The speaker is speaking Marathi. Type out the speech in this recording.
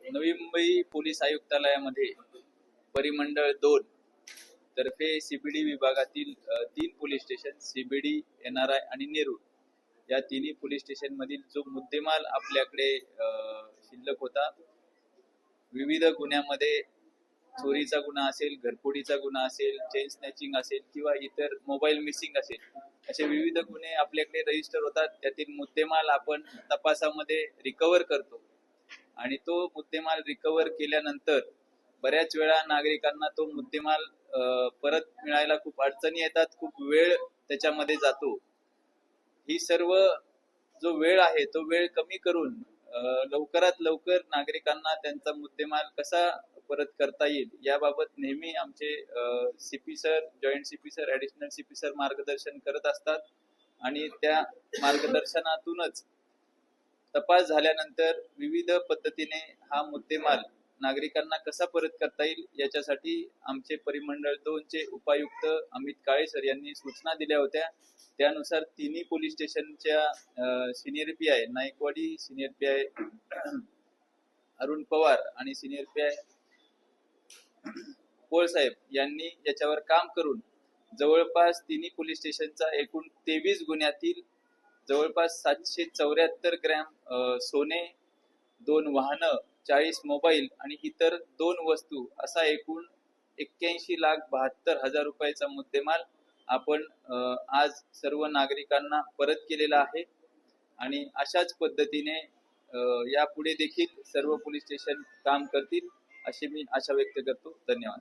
नवी मुंबई पोलीस आयुक्तालयामध्ये परिमंडळ 2 तर्फे सीबीडी विभागातील 3 पोलीस स्टेशन सीबीडी, एनआरआय आणि नेरूळ या तिन्ही पोलीस स्टेशन मधील जो मुद्देमाल आपल्याकडे शिल्लक होता, विविध गुन्ह्यामध्ये चोरीचा गुन्हा असेल, घरफोडीचा गुन्हा असेल, चेन स्नॅचिंग असेल किंवा इतर मोबाईल मिसिंग असेल, असे विविध गुन्हे आपल्याकडे रजिस्टर होतात. त्यातील मुद्देमाल आपण तपासामध्ये रिकव्हर करतो आणि तो मुद्देमाल रिकव्हर केल्यानंतर बऱ्याच वेळा नागरिकांना तो मुद्देमाल परत मिळायला खूप अडचणी येतात, खूप वेळ त्याच्यामध्ये जातो. ही सर्व जो वेळ आहे तो वेळ कमी करून लवकरात लवकर नागरिकांना त्यांचा मुद्देमाल कसा परत करता येईल याबाबत नेहमी आमचे CP sir, joint CP sir, additional CP sir मार्गदर्शन करत असतात आणि त्या मार्गदर्शनातूनच तपास झाल्यानंतर विविध पद्धतीने हा मुद्देमाल नागरिकांना कसा परत करता येईल याच्यासाठी आमचे परिमंडळ 2 चे उपायुक्त अमित काळे सर यांनी सूचना दिल्या होत्या. त्यानुसार तिन्ही पोलीस स्टेशनच्या senior PI Naikwadi, senior PI Arun Pawar आणि सिनियर पीआय पोळ साहेब यांनी याच्यावर काम करून जवळपास तिन्ही पोलीस स्टेशनचा एकूण 23 गुन्ह्यातील जवळपास 774 ग्रॅम सोने, 2 वाहनं, 40 मोबाईल आणि इतर 2 वस्तू असा एकूण 81,72,000 रुपयाचा मुद्देमाल आपण आज सर्व नागरिकांना परत केलेला आहे आणि अशाच पद्धतीने यापुढे देखील सर्व पोलीस स्टेशन काम करतील अशी मी आशा व्यक्त करतो. धन्यवाद.